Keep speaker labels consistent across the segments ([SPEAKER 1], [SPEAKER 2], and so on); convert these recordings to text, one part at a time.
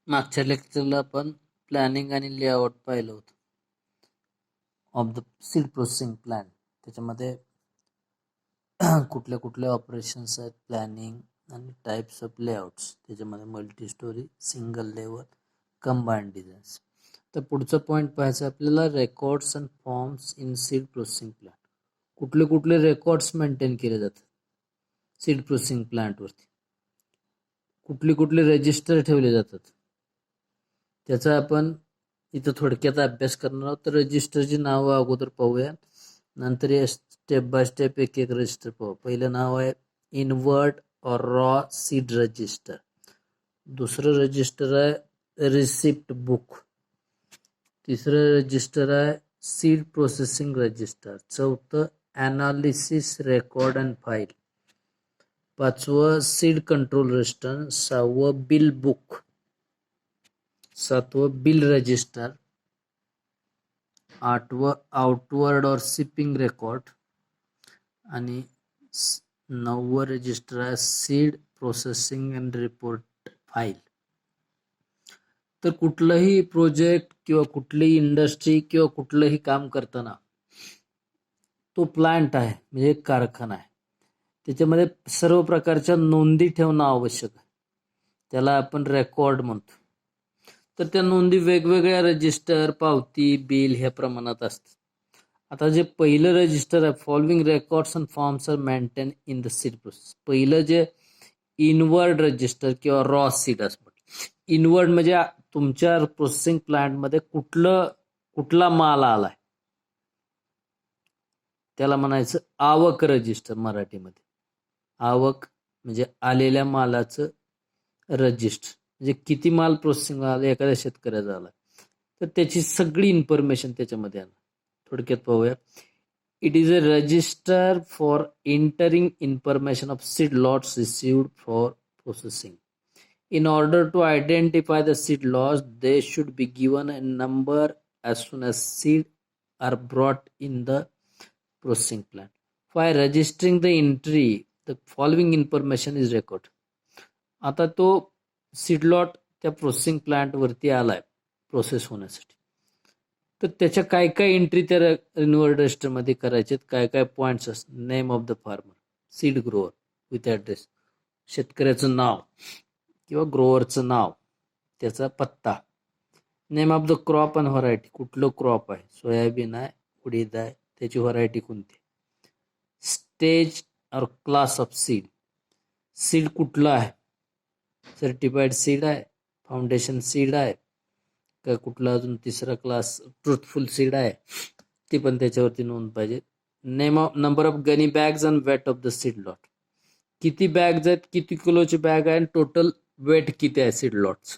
[SPEAKER 1] मागच्या लेक्चरला आपण प्लॅनिंग आणि लेआउट पाहिलं होतं of the seed processing plan. त्याच्यामध्ये कुठले कुठले ऑपरेशन्स आहेत, प्लॅनिंग आणि टाईप्स ऑफ लेआउट्स. त्याच्यामध्ये multi storey, single level, combined designs. तर पुढचा पॉईंट पाहायचा आपल्याला, records and forms in seed processing plan. कुठले कुठले रेकॉर्ड्स मेंटेन केले जातात सीड प्रोसेसिंग प्लांटवरती, कुठले कुठले रजिस्टर ठेवले जातात, त्याचा आपण इथं थोडक्यात अभ्यास करणार आहोत. तर रजिस्टरची नावं अगोदर पाहूया, नंतर या स्टेप बाय स्टेप एक एक रजिस्टर पाहू. पहिलं नाव आहे इनवर्ट और रॉ सीड रजिस्टर. दुसरं रजिस्टर आहे रिसिप्ट बुक. तिसरं रजिस्टर आहे सीड प्रोसेसिंग रजिस्टर. चौथं ॲनालिसिस रेकॉर्ड अँड फाईल. पाचवं सीड कंट्रोल रजिस्टर. सहावं बिल बुक. सातवं बिल रजिस्टर. आठवं आउटवर्ड और शिपिंग रेकॉर्ड. आणि नववं रजिस्टर आहे seed processing and report file. तर कुठलंही प्रोजेक्ट किंवा कुठलीही इंडस्ट्री किंवा कुठलंही काम करताना तो प्लांट आहे म्हणजे एक कारखाना आहे, त्याच्यामध्ये सर्व प्रकारच्या नोंदी ठेवणं आवश्यक आहे. त्याला आपण रेकॉर्ड म्हणतो. तर त्या नोंदी वेगवेगळ्या रजिस्टर, पावती, बिल ह्या प्रमाणात असतात. आता जे पहिलं रजिस्टर आहे, following records and forms are maintain in the seed process. पहिलं जे इनवर्ड रजिस्टर किंवा रॉ सीड असतं. इनवर्ड म्हणजे तुमच्या प्रोसेसिंग प्लांटमध्ये कुठला माल आलाय त्याला म्हणायचं आवक रजिस्टर मराठीमध्ये. आवक म्हणजे आलेल्या मालाचं रजिस्टर, म्हणजे किती माल प्रोसेसिंग आला एखाद्या शेतकऱ्याचा आला तर त्याची सगळी इन्फॉर्मेशन त्याच्यामध्ये आलं. थोडक्यात पाहूया. It is a resistor for entering information of seed lots received for processing. In order to identify the seed lots, they should be given a number as soon as seed are brought in the processing plant. For registering the entry, the following information is recorded. आता तो seed lot त्या processing plant वरती आलाय process होण्यासाठी, तर त्याच्या काय काय एंट्री त्या इनवर्ड रजिस्टरमध्ये करायचे, काय काय पॉईंट्स असतात. Name of the farmer, seed grower with address, शेतकऱ्याचं नाव किंवा ग्रोअरचं नाव, त्याचा पत्ता. Name of the crop and variety, कुठलं क्रॉप आहे, सोयाबीन आहे, उडीद आहे, त्याची व्हरायटी कोणती. स्टेज और क्लास ऑफ सीड, सीड कुठलं आहे, सर्टिफाईड सीड आहे, फाउंडेशन सीड आहे का कुठला अजून तिसरा क्लास ट्रुथफुल सीड आहे, ती पण त्याच्यावरती नोंद पाहिजे. Number of gunny bags and weight of the seed lot, किती बॅग्स आहेत, किती किलोची बॅग आहे, आणि टोटल वेट किती आहे सीड लॉट्स.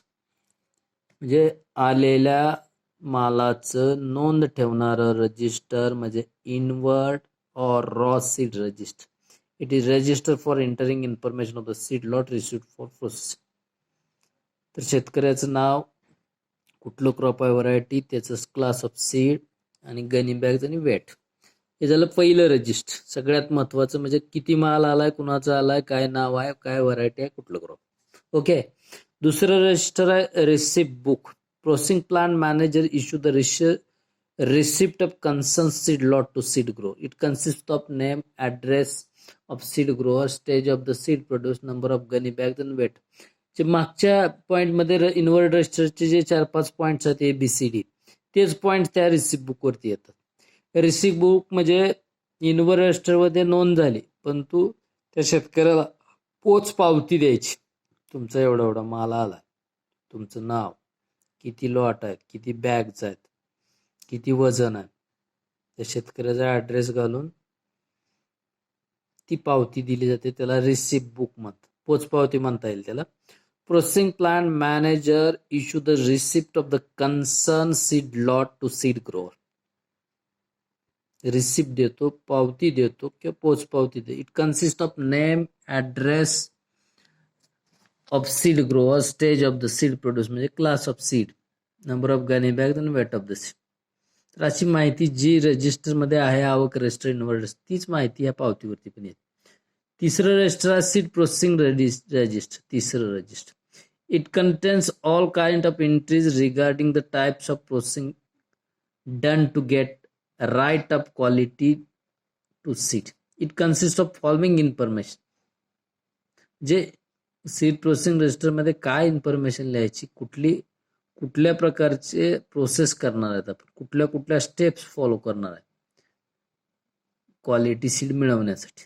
[SPEAKER 1] म्हणजे आलेल्या मालाचं नोंद ठेवणारं रजिस्टर म्हणजे इनवर्ड और raw seed register. It is register for entering information of the seed lot received for processing. तर शेतकऱ्याचं नाव, कुठलं क्रॉप आहे, व्हरायटी, त्याचं क्लास ऑफ सीड आणि गनी बॅग्स आणि वेट. हे झालं पहिलं रजिस्टर. सगळ्यात महत्वाचं म्हणजे किती माल आलाय, कुणाचा आलाय, काय नाव आहे, काय व्हरायटी आहे, कुठलं क्रॉप. ओके. दुसरं रजिस्टर आहे receipt book. Processing plant manager issue the receipt of concerned seed lot to seed grower. It consists of name, address of seed grower, stage of the seed produced, number of gunny bags and weight. जे मागच्या पॉईंटमध्ये inward रजिस्टरचे जे 4-5 points आहेत ABCD, तेच point त्या receipt बुकवरती येतात. Receipt book म्हणजे इनवर्ड रजिस्टरमध्ये नोंद झाली, परंतु त्या शेतकऱ्याला पोच पावती द्यायची. तुमचा एवढा एवढा माल आला, तुमचं नाव, किती लॉट आहेत, किती बॅग्स आहेत, किती वजन आहे, त्या शेतकऱ्याचा ॲड्रेस घालून ती पावती दिली जाते. त्याला रिसिप्ट बुक म्हणतात, पोच पावती म्हणता येईल त्याला. Processing plant manager issue the receipt of the concern seed lot to seed grower. Receipt देतो, पावती देतो किंवा पोच पावती देतो. It consist of name, address of seed grower, stage of the seed produce म्हणजे class of seed, number of gunny bag आणि weight of the seed. तर अशी माहिती जी रजिस्टरमध्ये आहे, आवक रजिस्टर, इनवर्ड, तीच माहिती या पावतीवरती पण येते. तिसरं रजिस्टर आहे सीड प्रोसेसिंग रजिस्टर. तिसरं register It contains all kind of entries regarding the types of processing done to get a right up quality to seed. It consists of following information. जे seed processing रजिस्टरमध्ये काय information लिहायची, कुठल्या प्रकारचे process करणार आहेत आपण, कुठल्या स्टेप्स फॉलो करणार आहे क्वालिटी सीड मिळवण्यासाठी.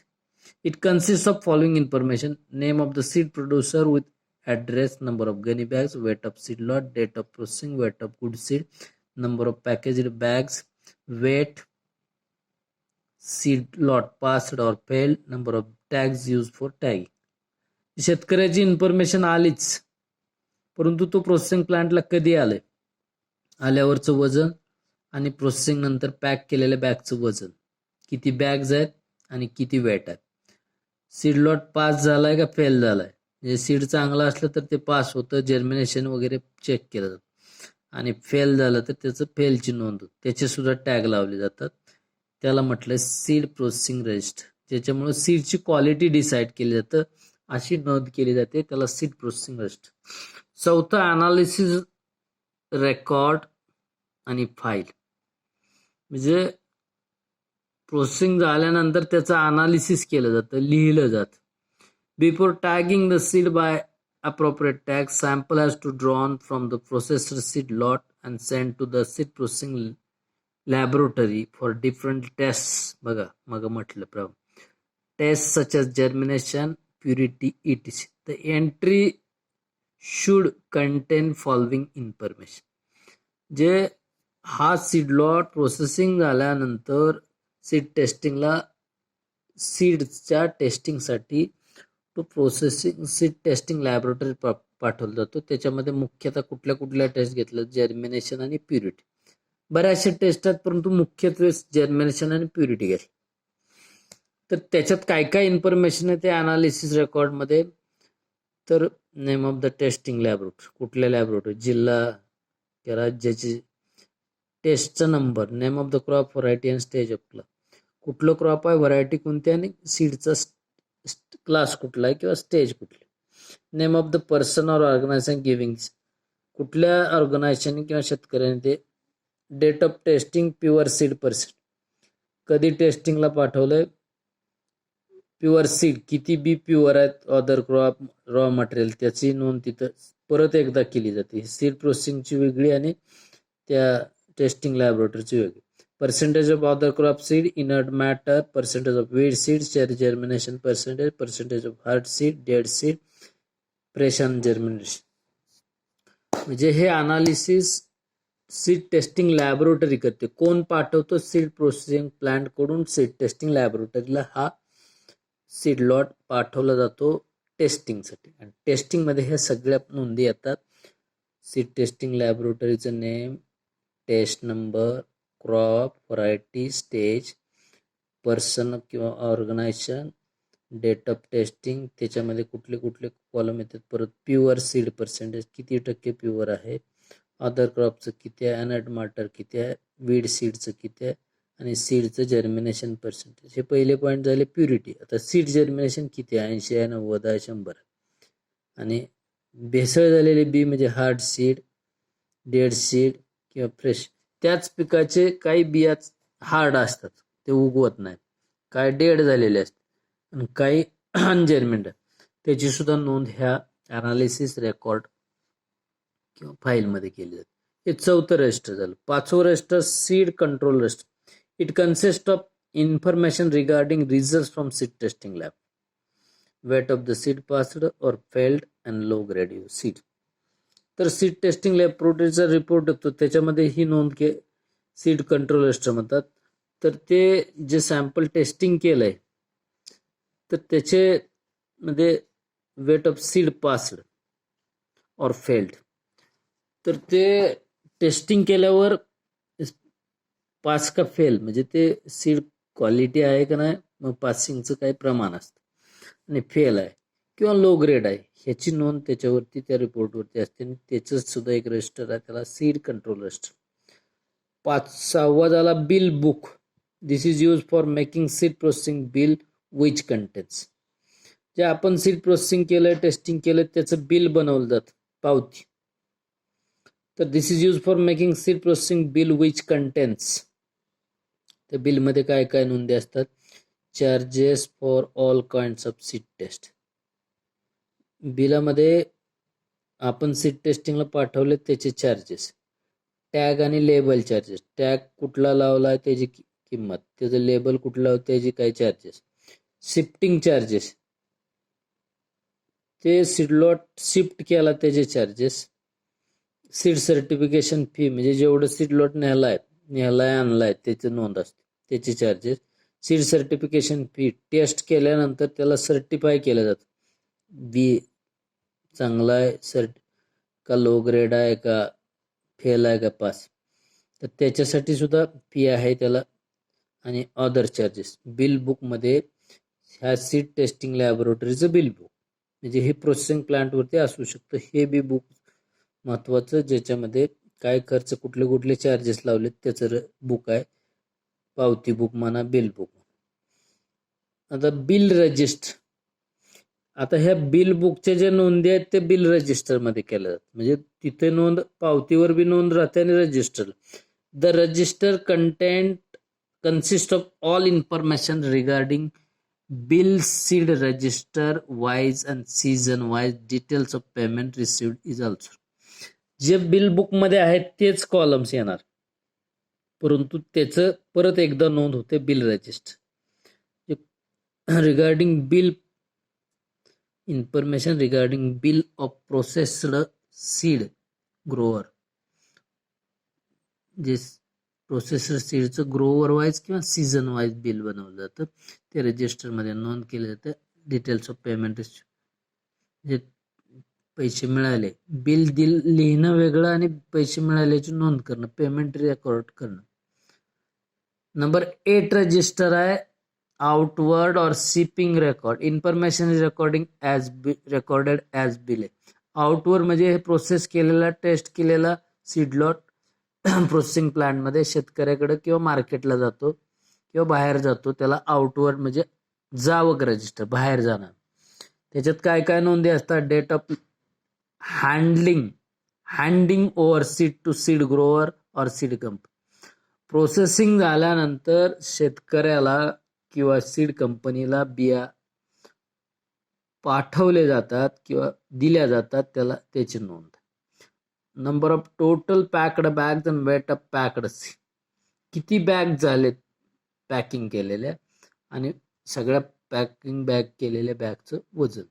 [SPEAKER 1] It consist of following information: name of the seed producer with address, number of gunny bags, weight of seed lot, date of processing, weight of good seed, number of packaged bags, weight, seed lot passed और failed, number of tags use for tagging. शेतकऱ्याची information आलीच, परंतु तो processing प्लांटला कधी आलंय, आल्यावरचं वजन आणि processing नंतर पॅक केलेल्या बॅगचं वजन, किती बॅग्स आहेत आणि किती वेट आहे. सीड लॉट पास झालाय का फेल झालाय, म्हणजे सीड चांगलं असलं तर ते पास होतं, जर्मिनेशन वगैरे चेक केलं जातं, आणि फेल झालं तर त्याचं फेलची नोंद होते, त्याचे सुद्धा टॅग लावले जातात. त्याला म्हटलं सीड प्रोसेसिंग रजिस्टर, ज्याच्यामुळे सीडची क्वालिटी डिसाईड केली जातं, अशी नोंद केली जाते, त्याला सीड प्रोसेसिंग रजिस्टर. चौथं अनालिसिस रेकॉर्ड आणि फाईल, म्हणजे प्रोसेसिंग झाल्यानंतर त्याचं अनालिसिस केलं जातं, लिहिलं जातं. Before tagging the seed bye appropriate tag, sample has to drawn from the processor seed lot and sent to the seed processing laboratory for different tests. बघा मग म्हटलं problem, tests such as germination, purity, etc. The entry should contain following information. जे हा seed lot processing झाल्यानंतर seed टेस्टिंगला, सीडच्या टेस्टिंगसाठी तो processing seed testing laboratory पाठवला जातो. त्याच्यामध्ये मुख्यतः कुठल्या टेस्ट घेतलं, जर्मिनेशन आणि प्युरिटी. बऱ्याचशा टेस्ट आहेत, परंतु मुख्यत्वे जर्मिनेशन आणि प्युरिटी घेतली. तर त्याच्यात काय काय इन्फॉर्मेशन आहे ते अनालिसिस रेकॉर्डमध्ये, तर name of the testing laboratory, कुठल्या लॅबोरेटरी, जिल्हा किंवा राज्याची, टेस्टचा number, name of the crop, variety and stage of crop, कुठलं क्रॉप आहे, व्हरायटी कोणती आणि सीडचा क्लास कुठला आहे किंवा स्टेज कुठली. Name of the person or organisation giving, कुठल्या ऑर्गनायझेशन किंवा शेतकऱ्याने ते. Date of testing pure seed percent, कधी टेस्टिंगला पाठवलंय, प्युअर सीड किती बी प्युअर आहेत, अदर क्रॉप, रॉ मटेरियल, त्याची नोंद तिथं परत एकदा केली जाते. सीड प्रोसेसिंगची वेगळी आणि त्या टेस्टिंग लॅबोरेटरीची वेगळी. percentage of other crop seed, inert matter, percentage of weed seed, germination percentage of hard seed, dead seed, प्रेशन जर्मिनेशन. म्हणजे हे अनालिसिस सीड टेस्टिंग लॅबोरेटरी करते. कोण पाठवतो, सीड प्रोसेसिंग प्लांट कडून सीड टेस्टिंग लॅबोरेटरीला हा सीड लॉट पाठवला जातो टेस्टिंगसाठी, आणि टेस्टिंगमध्ये ह्या सगळ्या नोंदी येतात. सीड टेस्टिंग लॅबोरेटरीचं name, test number, crop, variety, stage, person किंवा ऑर्गनायझेशन, डेट ऑफ टेस्टिंग, त्याच्यामध्ये कुठले कॉलम येतात, परत प्युअर सीड पर्सेंटेज, किती टक्के प्युअर आहे, अदर क्रॉपचं किती आहे, अनट मॅटर किती आहे, वीड सीडचं किती आहे, आणि सीडचं जर्मिनेशन पर्सेंटेज. हे पहिले पॉईंट झाले प्युरिटी. आता सीड जर्मिनेशन किती आहे, 80 आहे, 90 आहे, 100 आहे. आणि भेसळ झालेले बी म्हणजे हार्ड सीड, डेड सीड किंवा फ्रेश. त्याच पिकाचे काही बिया हार्ड असतात, ते उगवत नाहीत, काय डेड झालेले असतात, आणि काही अनजर्मिंड, त्याची सुद्धा नोंद ह्या अनालिसिस रेकॉर्ड किंवा फाईलमध्ये केली जाते. हे चौथं रजिस्टर झालं. पाचवं register seed control register. It consist of information regarding result from seed testing lab, weight of the seed passed और failed and low grade seed. तर सीड टेस्टिंग लॅबोरेटरीचा रिपोर्ट येतो, त्याच्यामध्ये ही नोंद के सीड कंट्रोल रजिस्टर म्हणतात. तर ते जे सॅम्पल टेस्टिंग केलंय, तर त्याचे मध्ये वेट ऑफ सीड पास्ड और फेल्ड, तर ते टेस्टिंग केल्यावर पास का फेल, म्हणजे ते सीड क्वालिटी आहे का नाही, मग पासिंगचं काही प्रमाण असतं, आणि फेल आहे किंवा लो ग्रेड आहे, ह्याची नोंद त्याच्यावरती, त्या रिपोर्टवरती असते, आणि त्याचं सुद्धा एक रजिस्टर आहे, त्याला सीड कंट्रोल रजिस्टर. पाचवा झाला bill book. This is use for making seed processing bill which contains, जे आपण सीड प्रोसेसिंग केलं, टेस्टिंग केलं, त्याचं बिल बनवलं जातं. पावती. तर this is use for making seed processing bill which contains. त्या बिलमध्ये काय काय नोंदी असतात? Charges for all kinds of seed test. बिलामध्ये आपण सीड टेस्टिंगला पाठवले त्याचे चार्जेस, टॅग आणि लेबल चार्जेस. टॅग कुठला लावला त्याची किंमत, त्याचं लेबल कुठलं लावलं त्याची काय चार्जेस, शिफ्टिंग चार्जेस, ते सीडलॉट शिफ्ट केला त्याचे चार्जेस, सीड सर्टिफिकेशन फी म्हणजे जेवढं सीडलॉट नेहलाय आणलाय त्याची नोंद असते त्याचे charges, seed certification fee, test केल्यानंतर त्याला सर्टिफाय केलं जातं, बी चांगला आहे का लो ग्रेड आहे का फेल आहे का पास, तर त्याच्यासाठी सुद्धा फी आहे त्याला. आणि अदर चार्जेस. बिल बुकमध्ये ह्या सीड टेस्टिंग लॅबोरेटरीचं बिल बुक म्हणजे हे प्रोसेसिंग प्लांटवरती असू शकतं. हे बी बुक महत्वाचं, ज्याच्यामध्ये काय खर्च कुठले कुठले चार्जेस लावलेत त्याचं बुक आहे. पावती बुक म्हणा, बिल बुक. आता बिल रजिस्टर. आता ह्या बिल बुकच्या ज्या नोंदी आहेत ते बिल रजिस्टरमध्ये केल्या जातात. म्हणजे तिथे नोंद, पावतीवर बी नोंद राहते आणि register. The register consist of all information regarding bill, seed register wise and season wise, details of payment received is also. जे बिल बुक मध्ये आहेत तेच कॉलम्स येणार, परंतु त्याचं परत एकदा नोंद होते bill register. Regarding bill information regarding bill of processed seed grower, जे प्रोसेसर सीडचं ग्रोअर वाईज किंवा सीझन वाईज बिल बनवलं जातं, ते रजिस्टरमध्ये नोंद केलं जातं. डिटेल्स ऑफ पेमेंट, जे पैसे मिळाले, बिल लिहिणं वेगळं आणि पैसे मिळाल्याची नोंद करणं, पेमेंट रेकॉर्ड करणं. नंबर 8 रजिस्टर आहे आउटवर्ड और shipping record. Information is recorded as bill. Outward म्हणजे हे प्रोसेस केलेला, टेस्ट केलेला सीड लॉट प्रोसेसिंग प्लांटमध्ये शेतकऱ्याकडे किंवा मार्केटला जातो किंवा बाहेर जातो, त्याला आउटवर्ड म्हणजे जावक रजिस्टर, बाहेर जाणार. त्याच्यात काय काय नोंदी असतात? Date of handing over seed to seed grower और सीड कंपनी. प्रोसेसिंग झाल्यानंतर शेतकऱ्याला किंवा सीड कंपनीला बिया पाठवले जातात किंवा दिल्या जातात, त्याला त्याची नोंद. Number of total packed bags and weight of packed seed. किती बॅग झालेत पॅकिंग केलेल्या आणि सगळ्या पॅकिंग बॅग केलेल्या बॅगचं वजन.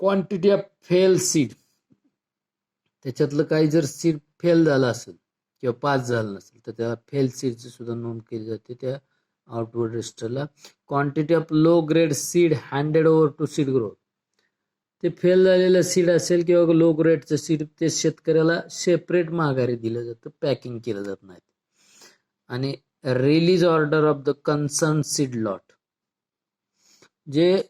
[SPEAKER 1] Quantity of fail seed. त्याच्यातलं काही जर सीड फेल झालं असेल किंवा पास झालं नसेल तर त्याला फेल सीडची सुद्धा नोंद केली जाते त्या आउटवर्ड रजिस्टरला. Quantity of low grade seed handed over to seed growth. ते फेल झालेलं सीड असेल किंवा लो ग्रेडचं सीड ते शेतकऱ्याला सेपरेट माघारी दिलं जातं, पॅकिंग केलं जात नाही. आणि release order of the concern seed lot. जे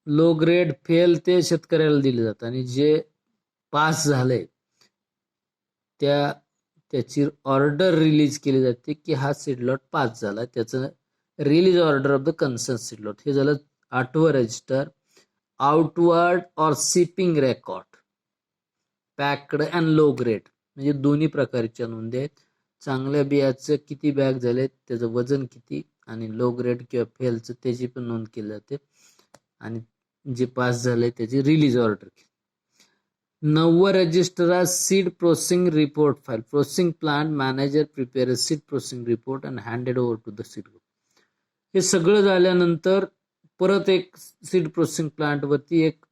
[SPEAKER 1] लो ग्रेड फेल ते शेतकऱ्याला दिले जातं आणि जे पास झाले त्याची ऑर्डर रिलीज केली जाते की हा सीड लॉट पास झाला, त्याचं release order of the concern seed lot. हे झालं 8वं रजिस्टर. आउटवर्ड और shipping record, packed and low grade म्हणजे दोन्ही प्रकारच्या नोंदी आहेत. चांगल्या बियाचं किती बॅग झाले, त्याचं वजन किती, आणि लो ग्रेड किंवा फेलचं त्याची पण नोंद केली जाते, आणि जे पास झाले त्याची रिलीज ऑर्डर. 9वं रजिस्टर आहे seed processing report file. Processing plant manager prepare seed processing report and handed over to the seed group. हे सगळं झाल्यानंतर परत एक सीड प्रोसेसिंग प्लांटवरती एक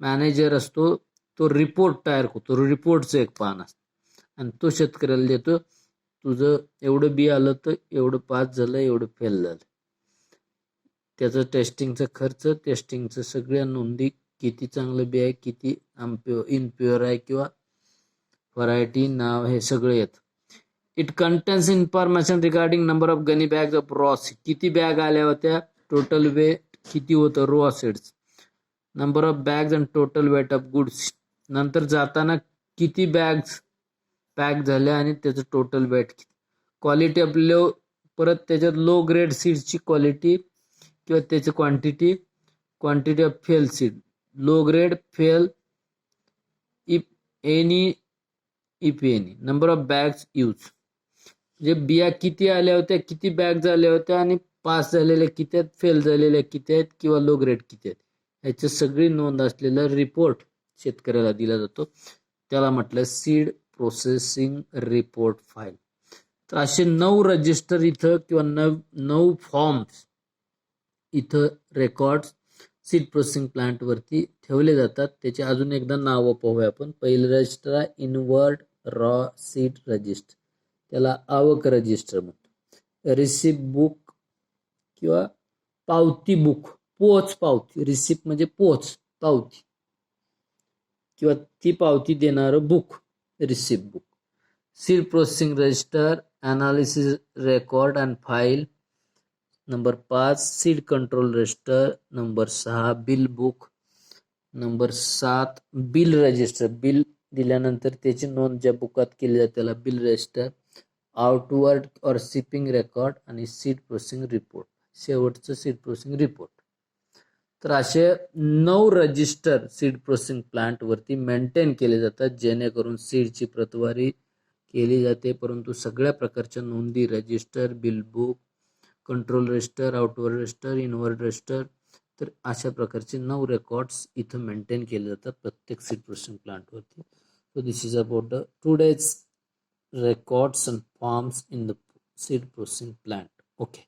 [SPEAKER 1] मॅनेजर असतो, तो रिपोर्ट तयार करतो. रिपोर्टचं एक पान असतं आणि तो शेतकऱ्याला देतो. तुझं एवढं बी आलं तर एवढं पास झालं, एवढं फेल झालं, त्याचं टेस्टिंगचा खर्च, टेस्टिंगचं सगळ्या नोंदी, किती चांगलं बी आहे, किती इनप्युअर आहे किंवा व्हरायटी, नाव, हे सगळं येतं. It contains information regarding number of gunny bags of raw seed. किती बॅग आल्या होत्या, टोटल वेट किती होतं raw seeds, number of bags and total weight of good seed. नंतर जाताना किती बॅग्स पॅक झाल्या आणि त्याचं टोटल वेट किती. क्वालिटी ऑफ लो, परत त्याच्यात लो ग्रेड सीडची क्वालिटी किंवा त्याची quantity of fail seed, low grade, fail, if any number of bags use, म्हणजे बिया किती आल्या होत्या, किती बॅग झाल्या होत्या आणि पास झालेल्या किती आहेत, फेल झालेल्या किती आहेत किंवा लो ग्रेड किती आहेत, ह्याची सगळी नोंद असलेला रिपोर्ट शेतकऱ्याला दिला जातो. त्याला म्हटलं सीड प्रोसेसिंग रिपोर्ट फाईल. तर असे 9 रजिस्टर इथं किंवा 9 फॉर्म्स इथं रेकॉर्ड्स सीड प्रोसेसिंग प्लांट वरती ठेवले जातात. त्याचे अजून एकदा नावं पाहूया आपण. पहिलं रजिस्टर आहे इनवर्ड रॉ सीड रजिस्टर, त्याला आवक रजिस्टर म्हणतो. रिसिप्ट बुक किंवा पावती बुक, पोच पावती, रिसिप्ट म्हणजे पोच पावती किंवा ती पावती देणारं book, receipt book. Seed processing register, analysis record and file. Number 5 seed control register. Number 6 bill book. Number 7 bill register, bill दिल्यानंतर त्याची नोंद ज्या बुकात केली जाते त्याला बिल रजिस्टर. आउटवर्ड और शिपिंग रेकॉर्ड आणि सीड प्रोसेसिंग रिपोर्ट, शेवटचं सीड प्रोसेसिंग रिपोर्ट. तर असे 9 रजिस्टर सीड प्रोसेसिंग प्लांट वरती मेंटेन केले जातात, जेणेकरून सीडची प्रतवारी केली जाते. परंतु सगळ्या प्रकारच्या नोंदी, register, bill book, control register, outward register, inward register, तर अशा प्रकारचे 9 रेकॉर्ड्स इथं मेंटेन केले जातात प्रत्येक सीड प्रोसेसिंग प्लांटवरती. So this is about the today's records and forms in the seed processing plant. Okay.